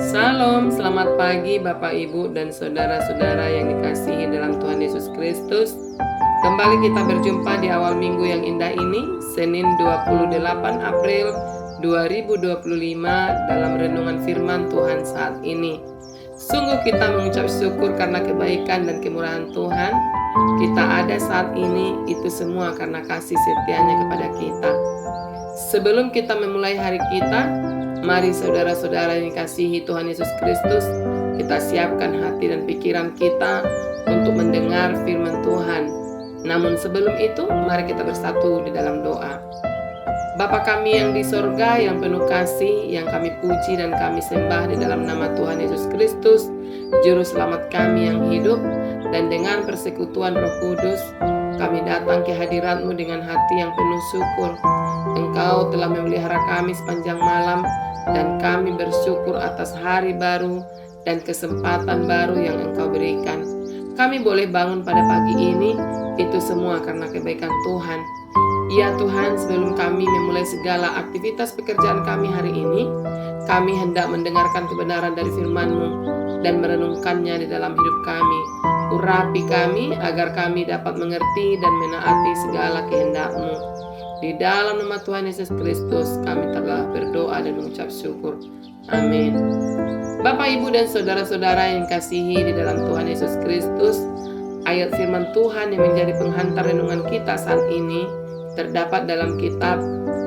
Salam, selamat pagi Bapak Ibu dan saudara-saudara yang dikasihi dalam Tuhan Yesus Kristus. Kembali kita berjumpa di awal minggu yang indah ini, Senin 28 April 2025 dalam renungan firman Tuhan saat ini. Sungguh kita mengucap syukur karena kebaikan dan kemurahan Tuhan. Kita ada saat ini, itu semua karena kasih setianya kepada kita. Sebelum kita memulai hari kita, mari saudara-saudara yang dikasihi Tuhan Yesus Kristus, kita siapkan hati dan pikiran kita untuk mendengar firman Tuhan. Namun sebelum itu, mari kita bersatu di dalam doa. Bapa kami yang di sorga, yang penuh kasih, yang kami puji dan kami sembah di dalam nama Tuhan Yesus Kristus, Juru Selamat kami yang hidup, dan dengan persekutuan Roh Kudus, kami datang ke hadirat-Mu dengan hati yang penuh syukur. Engkau telah memelihara kami sepanjang malam, dan kami bersyukur atas hari baru dan kesempatan baru yang Engkau berikan. Kami boleh bangun pada pagi ini, itu semua karena kebaikan Tuhan. Ya Tuhan, sebelum kami memulai segala aktivitas pekerjaan kami hari ini, kami hendak mendengarkan kebenaran dari firman-Mu dan merenungkannya di dalam hidup kami. Urapi kami agar kami dapat mengerti dan menaati segala kehendak-Mu. Di dalam nama Tuhan Yesus Kristus kami telah berdoa dan mengucap syukur. Amin. Bapak, Ibu, dan saudara-saudara yang kasihi di dalam Tuhan Yesus Kristus, ayat firman Tuhan yang menjadi penghantar renungan kita saat ini terdapat dalam kitab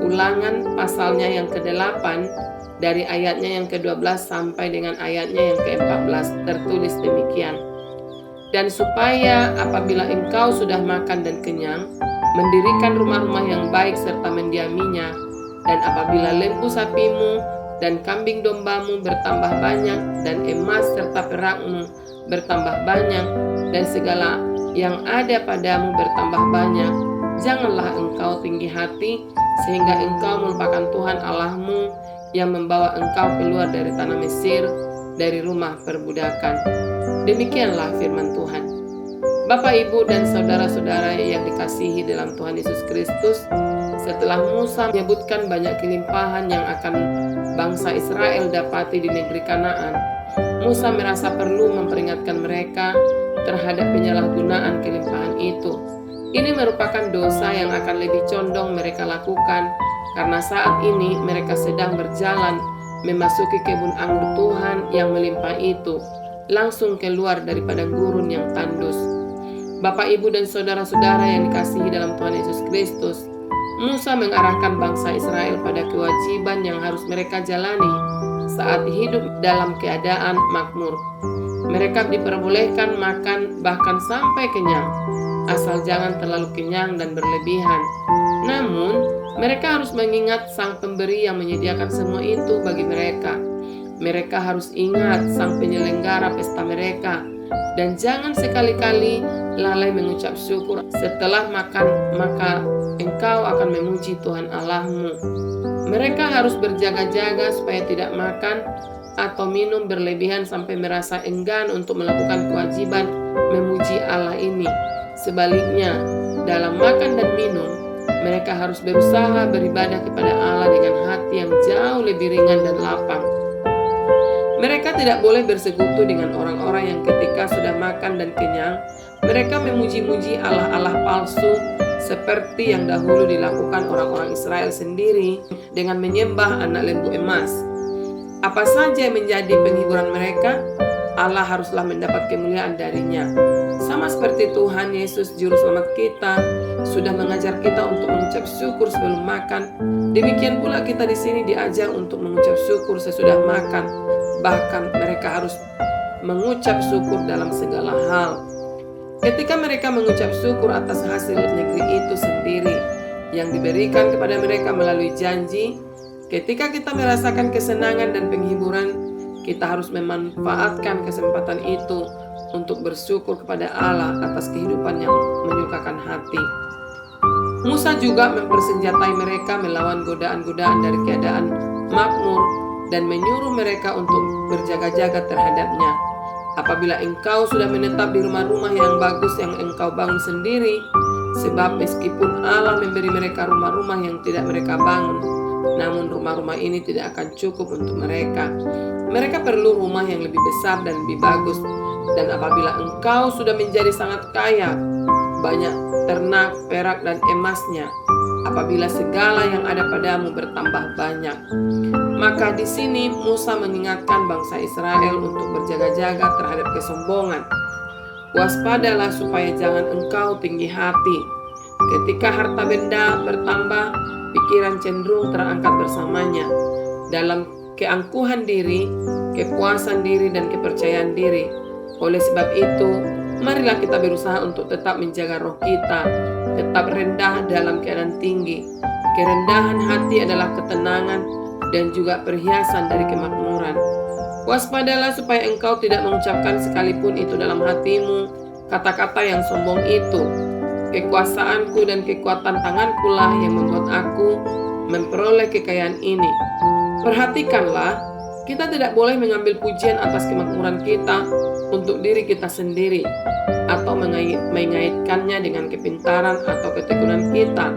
Ulangan pasalnya yang ke-8 dari ayatnya yang ke-12 sampai dengan ayatnya yang ke-14. Tertulis demikian. Dan supaya apabila engkau sudah makan dan kenyang, mendirikan rumah-rumah yang baik serta mendiaminya, dan apabila lembu sapimu dan kambing dombamu bertambah banyak, dan emas serta perakmu bertambah banyak, dan segala yang ada padamu bertambah banyak, janganlah engkau tinggi hati, sehingga engkau melupakan Tuhan Allahmu yang membawa engkau keluar dari tanah Mesir, dari rumah perbudakan. Demikianlah firman Tuhan. Bapak, Ibu, dan saudara-saudara yang dikasihi dalam Tuhan Yesus Kristus, setelah Musa menyebutkan banyak kelimpahan yang akan bangsa Israel dapati di negeri Kanaan, Musa merasa perlu memperingatkan mereka terhadap penyalahgunaan kelimpahan itu. Ini merupakan dosa yang akan lebih condong mereka lakukan karena saat ini mereka sedang berjalan memasuki kebun anggur Tuhan yang melimpah itu, langsung keluar daripada gurun yang tandus. Bapak, Ibu, dan saudara-saudara yang dikasihi dalam Tuhan Yesus Kristus, Musa mengarahkan bangsa Israel pada kewajiban yang harus mereka jalani saat hidup dalam keadaan makmur. Mereka diperbolehkan makan bahkan sampai kenyang, asal jangan terlalu kenyang dan berlebihan. Namun, mereka harus mengingat Sang Pemberi yang menyediakan semua itu bagi mereka. Mereka harus ingat Sang Penyelenggara pesta mereka, dan jangan sekali-kali lalai mengucap syukur. Setelah makan, maka engkau akan memuji Tuhan Allahmu. Mereka harus berjaga-jaga supaya tidak makan atau minum berlebihan sampai merasa enggan untuk melakukan kewajiban memuji Allah ini. Sebaliknya, dalam makan dan minum, mereka harus berusaha beribadah kepada Allah dengan hati yang jauh lebih ringan dan lapang. Mereka tidak boleh bersekutu dengan orang-orang yang ketika sudah makan dan kenyang, mereka memuji-muji Allah-Allah palsu seperti yang dahulu dilakukan orang-orang Israel sendiri dengan menyembah anak lembu emas. Apa saja yang menjadi penghiburan mereka, Allah haruslah mendapat kemuliaan darinya. Sama seperti Tuhan Yesus Juru Selamat kita sudah mengajar kita untuk mengucap syukur sebelum makan, demikian pula kita di sini diajar untuk mengucap syukur sesudah makan. Bahkan mereka harus mengucap syukur dalam segala hal. Ketika mereka mengucap syukur atas hasil negeri itu sendiri yang diberikan kepada mereka melalui janji, ketika kita merasakan kesenangan dan penghiburan, kita harus memanfaatkan kesempatan itu untuk bersyukur kepada Allah atas kehidupan yang menyukakan hati. Musa juga mempersenjatai mereka melawan godaan-godaan dari keadaan makmur dan menyuruh mereka untuk berjaga-jaga terhadapnya. Apabila engkau sudah menetap di rumah-rumah yang bagus yang engkau bangun sendiri, sebab meskipun Allah memberi mereka rumah-rumah yang tidak mereka bangun, namun rumah-rumah ini tidak akan cukup untuk mereka. Mereka perlu rumah yang lebih besar dan lebih bagus. Dan apabila engkau sudah menjadi sangat kaya, banyak ternak, perak, dan emasnya, apabila segala yang ada padamu bertambah banyak. Maka di sini Musa mengingatkan bangsa Israel untuk berjaga-jaga terhadap kesombongan. Waspadalah supaya jangan engkau tinggi hati. Ketika harta benda bertambah, pikiran cenderung terangkat bersamanya. Dalam keangkuhan diri, kepuasan diri, dan kepercayaan diri. Oleh sebab itu, marilah kita berusaha untuk tetap menjaga roh kita, tetap rendah dalam keadaan tinggi. Kerendahan hati adalah ketenangan dan juga perhiasan dari kemakmuran. Waspadalah supaya engkau tidak mengucapkan sekalipun itu dalam hatimu kata-kata yang sombong itu. Kekuasaanku dan kekuatan tanganku lah yang membuat aku memperoleh kekayaan ini. Perhatikanlah, kita tidak boleh mengambil pujian atas kemakmuran kita untuk diri kita sendiri atau mengaitkannya dengan kepintaran atau ketekunan kita.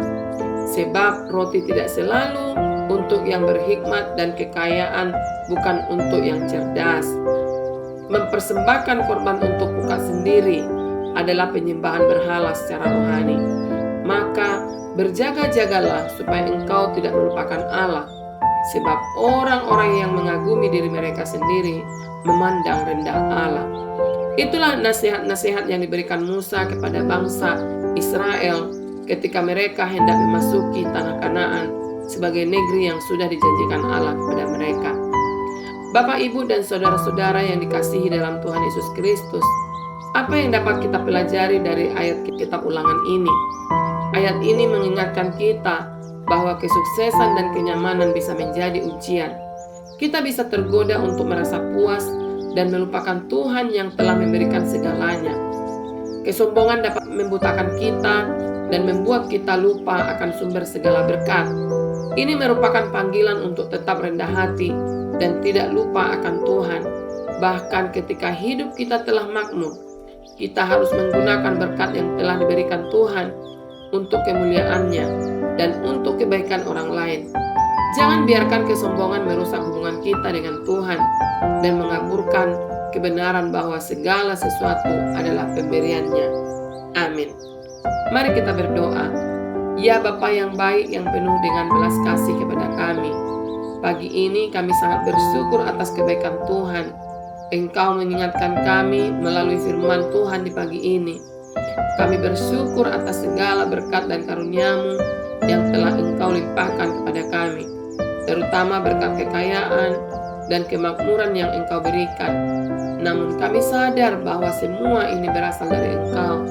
Sebab roti tidak selalu untuk yang berhikmat dan kekayaan bukan untuk yang cerdas. Mempersembahkan korban untuk muka sendiri adalah penyembahan berhala secara rohani. Maka berjaga-jagalah supaya engkau tidak melupakan Allah. Sebab orang-orang yang mengagumi diri mereka sendiri memandang rendah Allah. Itulah nasihat-nasihat yang diberikan Musa kepada bangsa Israel ketika mereka hendak memasuki tanah Kanaan sebagai negeri yang sudah dijanjikan Allah kepada mereka. Bapak, Ibu, dan saudara-saudara yang dikasihi dalam Tuhan Yesus Kristus, apa yang dapat kita pelajari dari ayat kitab Ulangan ini? Ayat ini mengingatkan kita bahwa kesuksesan dan kenyamanan bisa menjadi ujian. Kita bisa tergoda untuk merasa puas dan melupakan Tuhan yang telah memberikan segalanya. Kesombongan dapat membutakan kita dan membuat kita lupa akan sumber segala berkat. Ini merupakan panggilan untuk tetap rendah hati dan tidak lupa akan Tuhan. Bahkan ketika hidup kita telah makmur, kita harus menggunakan berkat yang telah diberikan Tuhan untuk kemuliaan-Nya dan untuk kebaikan orang lain. Jangan biarkan kesombongan merusak hubungan kita dengan Tuhan dan mengaburkan kebenaran bahwa segala sesuatu adalah pemberian-Nya. Amin. Mari kita berdoa. Ya Bapa yang baik yang penuh dengan belas kasih kepada kami, pagi ini kami sangat bersyukur atas kebaikan Tuhan. Engkau mengingatkan kami melalui firman Tuhan di pagi ini. Kami bersyukur atas segala berkat dan karunia-Mu yang telah Engkau limpahkan kepada kami, terutama berkat kekayaan dan kemakmuran yang Engkau berikan. Namun kami sadar bahwa semua ini berasal dari Engkau,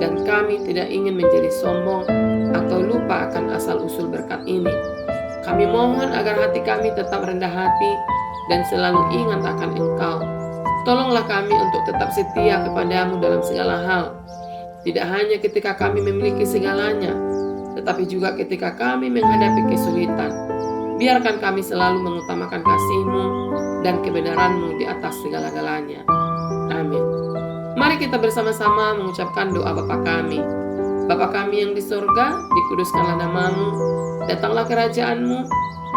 dan kami tidak ingin menjadi sombong atau lupa akan asal-usul berkat ini. Kami mohon agar hati kami tetap rendah hati dan selalu ingat akan Engkau. Tolonglah kami untuk tetap setia kepadamu dalam segala hal, tidak hanya ketika kami memiliki segalanya, tetapi juga ketika kami menghadapi kesulitan. Biarkan kami selalu mengutamakan kasih-Mu dan kebenaran-Mu di atas segala-galanya. Amin. Mari kita bersama-sama mengucapkan doa Bapa kami. Bapa kami yang di sorga, dikuduskanlah nama-Mu, datanglah kerajaan-Mu,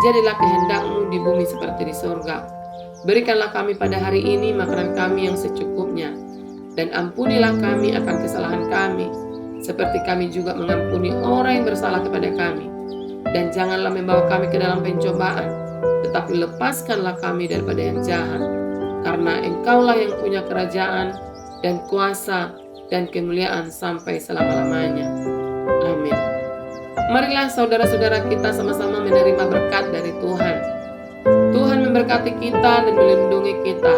jadilah kehendak-Mu di bumi seperti di sorga. Berikanlah kami pada hari ini makanan kami yang secukupnya, dan ampunilah kami akan kesalahan kami, seperti kami juga mengampuni orang yang bersalah kepada kami. Dan janganlah membawa kami ke dalam pencobaan, tetapi lepaskanlah kami daripada yang jahat. Karena Engkaulah yang punya kerajaan dan kuasa dan kemuliaan sampai selama-lamanya. Amin. Marilah saudara-saudara kita sama-sama menerima berkat dari Tuhan. Tuhan memberkati kita dan melindungi kita.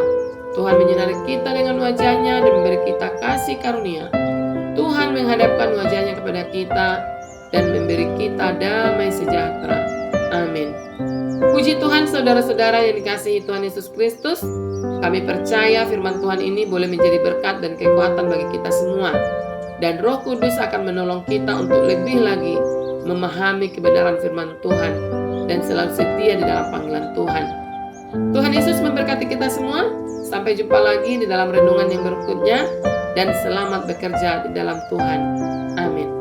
Tuhan menyinari kita dengan wajah-Nya dan memberi kita kasih karunia. Tuhan menghadapkan wajah-Nya kepada kita dan memberi kita damai sejahtera. Amin. Puji Tuhan saudara-saudara yang dikasihi Tuhan Yesus Kristus. Kami percaya firman Tuhan ini boleh menjadi berkat dan kekuatan bagi kita semua. Dan Roh Kudus akan menolong kita untuk lebih lagi memahami kebenaran firman Tuhan dan selalu setia di dalam panggilan Tuhan. Tuhan Yesus memberkati kita semua. Sampai jumpa lagi di dalam renungan yang berikutnya. Dan selamat bekerja di dalam Tuhan. Amin.